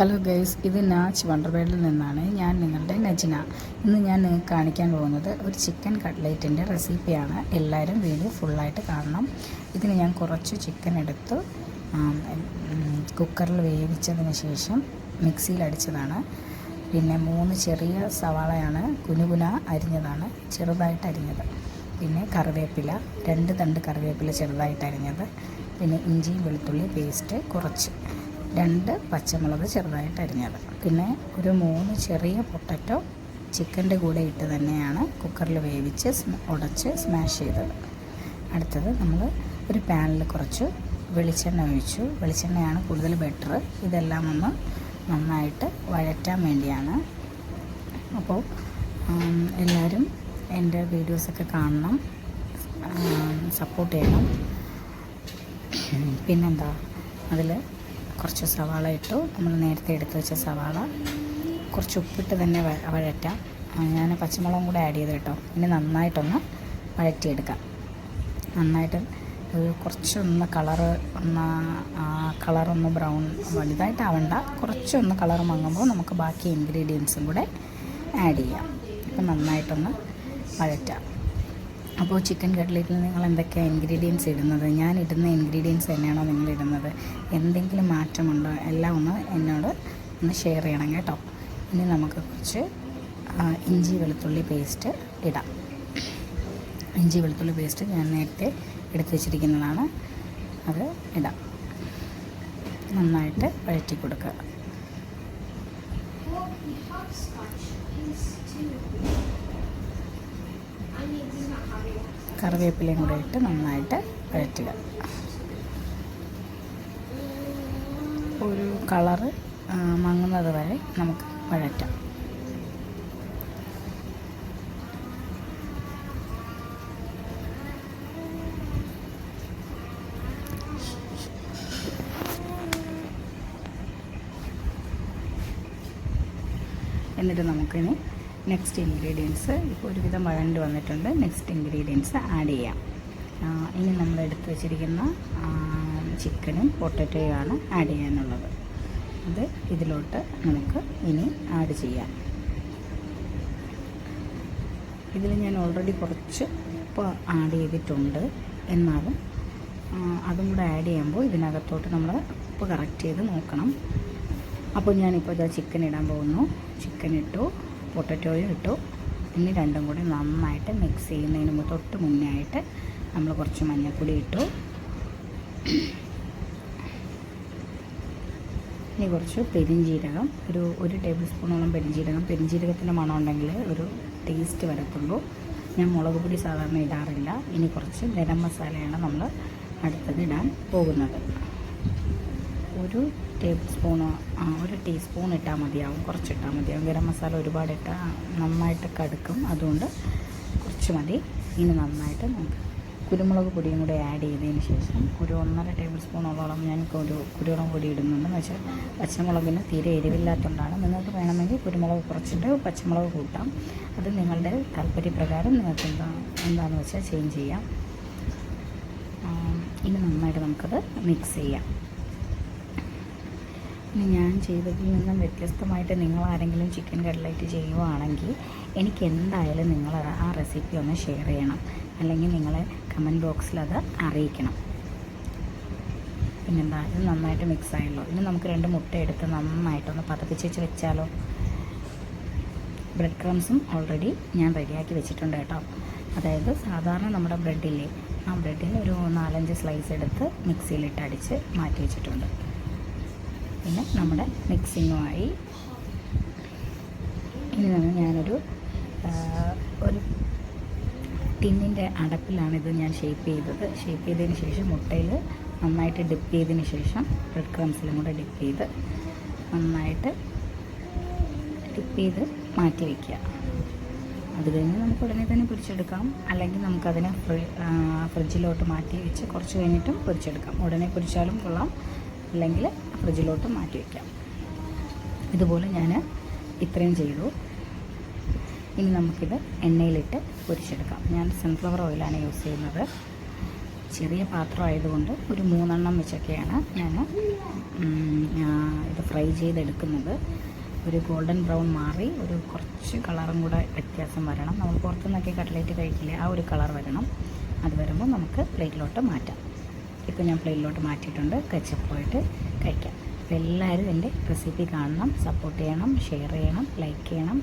Hello guys, ഇത് നാച്ച് വണ്ടർവേൾഡിൽ നിന്നാണ്. ഞാൻ നിങ്ങളുടെ നജ്ന. ഇന്ന് ഞാൻ കാണിക്കാൻ പോകുന്നത് ഒരു ചിക്കൻ കട്ട്ലേറ്റിൻ്റെ റെസിപ്പിയാണ്. എല്ലാവരും വീഡിയോ ഫുള്ളായിട്ട് കാണണം. ഇതിന് ഞാൻ കുറച്ച് ചിക്കൻ എടുത്ത് കുക്കറിൽ വേവിച്ചതിന് ശേഷം മിക്സിയിൽ അടിച്ചതാണ്. പിന്നെ 3 ചെറിയ സവാളയാണ് കുനുകുന അരിഞ്ഞതാണ്, ചെറുതായിട്ട് അരിഞ്ഞത്. പിന്നെ കറിവേപ്പില, 2 തണ്ട് കറിവേപ്പില ചെറുതായിട്ട് അരിഞ്ഞത്. പിന്നെ ഇഞ്ചി വെളുത്തുള്ളി പേസ്റ്റ് കുറച്ച്, 2 പച്ചമുളക് ചെറുതായിട്ട് അരിഞ്ഞത്. പിന്നെ ഒരു 3 ചെറിയ പൊട്ടറ്റോ ചിക്കൻ്റെ കൂടെ ഇട്ട് തന്നെയാണ് കുക്കറിൽ വേവിച്ച് ഉടച്ച് സ്മാഷ് ചെയ്തത്. അടുത്തത് നമ്മൾ ഒരു പാനിൽ കുറച്ച് വെളിച്ചെണ്ണ ഒഴിച്ചു. വെളിച്ചെണ്ണയാണ് കൂടുതൽ ബെറ്റർ. ഇതെല്ലാം ഒന്ന് നന്നായിട്ട് വഴറ്റാൻ വേണ്ടിയാണ്. അപ്പോൾ എല്ലാവരും എൻ്റെ വീഡിയോസൊക്കെ കാണണം, സപ്പോർട്ട് ചെയ്യണം. പിന്നെന്താ, അതിൽ കുറച്ച് സവാള ഇട്ടു. നമ്മൾ നേരത്തെ എടുത്ത് വെച്ച സവാള കുറച്ച് ഉപ്പിട്ട് തന്നെ വഴറ്റാം. ഞാൻ പച്ചമുളകും കൂടെ ആഡ് ചെയ്ത് കേട്ടോ. ഇനി നന്നായിട്ടൊന്ന് വഴറ്റിയെടുക്കാം. നന്നായിട്ട് കുറച്ചൊന്ന് കളറൊന്ന് ബ്രൗൺ, വലുതായിട്ടാവണ്ട, കുറച്ചൊന്ന് കളർ മങ്ങുമ്പോൾ നമുക്ക് ബാക്കി ഇൻഗ്രീഡിയൻസും കൂടെ ആഡ് ചെയ്യാം. ഇപ്പം നന്നായിട്ടൊന്ന് വഴറ്റാം. അപ്പോൾ ചിക്കൻ കട്ട്ലേറ്റിൽ നിങ്ങൾ എന്തൊക്കെയാണ് ഇൻഗ്രീഡിയൻസ് ഇടുന്നത്, ഞാൻ ഇടുന്ന ഇൻഗ്രീഡിയൻസ് തന്നെയാണോ നിങ്ങൾ ഇടുന്നത്, എന്തെങ്കിലും മാറ്റമുണ്ടോ, എല്ലാം എന്നോട് ഷെയർ ചെയ്യണം കേട്ടോ. ഇനി നമുക്ക് കുറച്ച് ഇഞ്ചി വെളുത്തുള്ളി പേസ്റ്റ് ഇടാം. ഇഞ്ചി വെളുത്തുള്ളി പേസ്റ്റ് ഞാൻ നേരത്തെ എടുത്ത് വെച്ചിരിക്കുന്നതാണ്, അത് ഇടാം. നന്നായിട്ട് വഴറ്റി കൊടുക്കുക. കറിവേപ്പിലയും കൂടെ ഇട്ട് നന്നായിട്ട് വഴറ്റുക. ഒരു കളറ് മങ്ങുന്നത് വരെ നമുക്ക് വഴറ്റാം. എന്നിട്ട് നമുക്കിനി നെക്സ്റ്റ് ഇൻഗ്രീഡിയൻസ്, ഇപ്പോൾ ഒരുവിധം വഴണ്ട് വന്നിട്ടുണ്ട്. നെക്സ്റ്റ് ഇൻഗ്രീഡിയൻസ് ആഡ് ചെയ്യാം. ഇനി നമ്മൾ എടുത്ത് വെച്ചിരിക്കുന്ന ചിക്കനും പൊട്ടറ്റോയുമാണ് ആഡ് ചെയ്യാനുള്ളത്. അത് ഇതിലോട്ട് നമുക്ക് ഇനി ആഡ് ചെയ്യാം. ഇതിൽ ഞാൻ ഓൾറെഡി കുറച്ച് ഉപ്പ് ആഡ് ചെയ്തിട്ടുണ്ട്. എന്നാലും അതും കൂടെ ആഡ് ചെയ്യുമ്പോൾ ഇതിനകത്തോട്ട് നമ്മൾ ഉപ്പ് കറക്റ്റ് ചെയ്ത് നോക്കണം. അപ്പോൾ ഞാനിപ്പോൾ ഇതാ ചിക്കൻ ഇടാൻ പോകുന്നു. ചിക്കൻ ഇട്ടു, പൊട്ടറ്റോയും ഇട്ടു. ഇനി രണ്ടും കൂടി നന്നായിട്ട് മിക്സ് ചെയ്യുന്നതിന് തൊട്ട് മുന്നേ ആയിട്ട് നമ്മൾ കുറച്ച് മഞ്ഞൾപ്പൊടി ഇട്ടു. ഇനി കുറച്ച് പെരിഞ്ജീരകം, ഒരു ടേബിൾ സ്പൂണോളം പെരിഞ്ജീരകത്തിൻ്റെ മണം ഉണ്ടെങ്കിൽ ഒരു ടേസ്റ്റ് വരത്തുള്ളൂ. ഞാൻ മുളക് പൊടി സാധാരണ ഇടാറില്ല. ഇനി കുറച്ച് ഗരം മസാലയാണ് നമ്മൾ അടുത്തത് ഇടാൻ പോകുന്നത്. ഒരു ടീസ്പൂൺ ഇട്ടാൽ മതിയാവും, കുറച്ചിട്ടാൽ മതിയാവും. ഗരം മസാല ഒരുപാട് ഇട്ടാൽ നന്നായിട്ട് കടുക്കും, അതുകൊണ്ട് കുറച്ച് മതി. ഇനി നന്നായിട്ട് നമുക്ക് കുരുമുളക് പൊടിയും കൂടെ ആഡ് ചെയ്തതിന് ശേഷം ഒരു 1.5 ടേബിൾ സ്പൂണോളം ഞാനിപ്പോൾ ഒരു കുരുമുളക് പൊടി ഇടുന്നുണ്ടെന്ന് വെച്ചാൽ പച്ചമുളകിന് തീരെ എരിവില്ലാത്തതുകൊണ്ടാണ്. നിങ്ങൾക്ക് വേണമെങ്കിൽ കുരുമുളക് കുറച്ചിട്ട് പച്ചമുളക് കൂട്ടാം. അത് നിങ്ങളുടെ താല്പര്യപ്രകാരം നിങ്ങൾക്ക് എന്താണെന്ന് വെച്ചാൽ ചേഞ്ച് ചെയ്യാം. ഇനി നന്നായിട്ട് നമുക്കത് മിക്സ് ചെയ്യാം. ഇനി ഞാൻ ചെയ്തതിൽ നിന്നും വ്യത്യസ്തമായിട്ട് നിങ്ങൾ ആരെങ്കിലും ചിക്കൻ കട്ട്ലേറ്റ് ചെയ്യുകയാണെങ്കിൽ എനിക്ക് എന്തായാലും നിങ്ങൾ ആ റെസിപ്പി ഒന്ന് ഷെയർ ചെയ്യണം, അല്ലെങ്കിൽ നിങ്ങൾ കമൻറ്റ് ബോക്സിൽ അത് അറിയിക്കണം. പിന്നെന്താ, ഇത് നന്നായിട്ട് മിക്സ് ആയല്ലോ. ഇനി നമുക്ക് 2 മുട്ട എടുത്ത് നന്നായിട്ടൊന്ന് പതപ്പിച്ച് വെച്ചാലോ. ബ്രെഡ് ക്രംസും ഓൾറെഡി ഞാൻ റെഡിയാക്കി വെച്ചിട്ടുണ്ട് കേട്ടോ. അതായത് സാധാരണ നമ്മുടെ ബ്രെഡില്ലേ, ആ ബ്രെഡിൽ ഒരു 4-5 സ്ലൈസ് എടുത്ത് മിക്സിയിലിട്ട് അടിച്ച് മാറ്റി വെച്ചിട്ടുണ്ട്. പിന്നെ നമ്മുടെ മിക്സിങ്ങുമായി ഇനി ഞാനൊരു ടിന്നിൻ്റെ അടപ്പിലാണിത് ഞാൻ ഷേപ്പ് ചെയ്തതിന് ശേഷം മുട്ടയിൽ നന്നായിട്ട് ഡിപ്പ് ചെയ്തതിന് ശേഷം ബ്രെഡ് ക്രംസിലും കൂടെ ഡിപ്പ് ചെയ്ത് നന്നായിട്ട് മാറ്റി വയ്ക്കുക. അത് കഴിഞ്ഞ് നമുക്ക് ഉടനെ തന്നെ പൊരിച്ചെടുക്കാം, അല്ലെങ്കിൽ നമുക്കതിനെ ഫ്രിഡ്ജിലോട്ട് മാറ്റി വെച്ച് കുറച്ച് കഴിഞ്ഞിട്ടും പൊരിച്ചെടുക്കാം. ഉടനെ പൊരിച്ചാലും കൊള്ളാം, അല്ലെങ്കിൽ ഫ്രിഡ്ജിലോട്ട് മാറ്റി വയ്ക്കാം. ഇതുപോലെ ഞാൻ ഇത്രയും ചെയ്തു. ഇനി നമുക്കിത് എണ്ണയിലിട്ട് പൊരിച്ചെടുക്കാം. ഞാൻ സൺഫ്ലവർ ഓയിലാണ് യൂസ് ചെയ്യുന്നത്. ചെറിയ പാത്രം ആയതുകൊണ്ട് ഒരു 3 വെച്ചൊക്കെയാണ് ഞാൻ ഇത് ഫ്രൈ ചെയ്തെടുക്കുന്നത്. ഒരു ഗോൾഡൻ ബ്രൗൺ മാറി ഒരു കുറച്ച് കളറും കൂടെ വ്യത്യാസം വരണം. നമ്മൾ പുറത്തുനിന്നൊക്കെ കട്ട്ലേറ്റ് കഴിക്കില്ലേ, ആ ഒരു കളർ വരണം. അത് വരുമ്പോൾ നമുക്ക് പ്ലേറ്റിലോട്ട് മാറ്റാം. ഇപ്പോൾ ഞാൻ പ്ലേറ്റിലോട്ട് മാറ്റിയിട്ടുണ്ട്. കെച്ചപ്പുമായിട്ട് കഴിക്കാം. അപ്പോൾ എല്ലാവരും എൻ്റെ റെസിപ്പി കാണണം, സപ്പോർട്ട് ചെയ്യണം, ഷെയർ ചെയ്യണം, ലൈക്ക് ചെയ്യണം.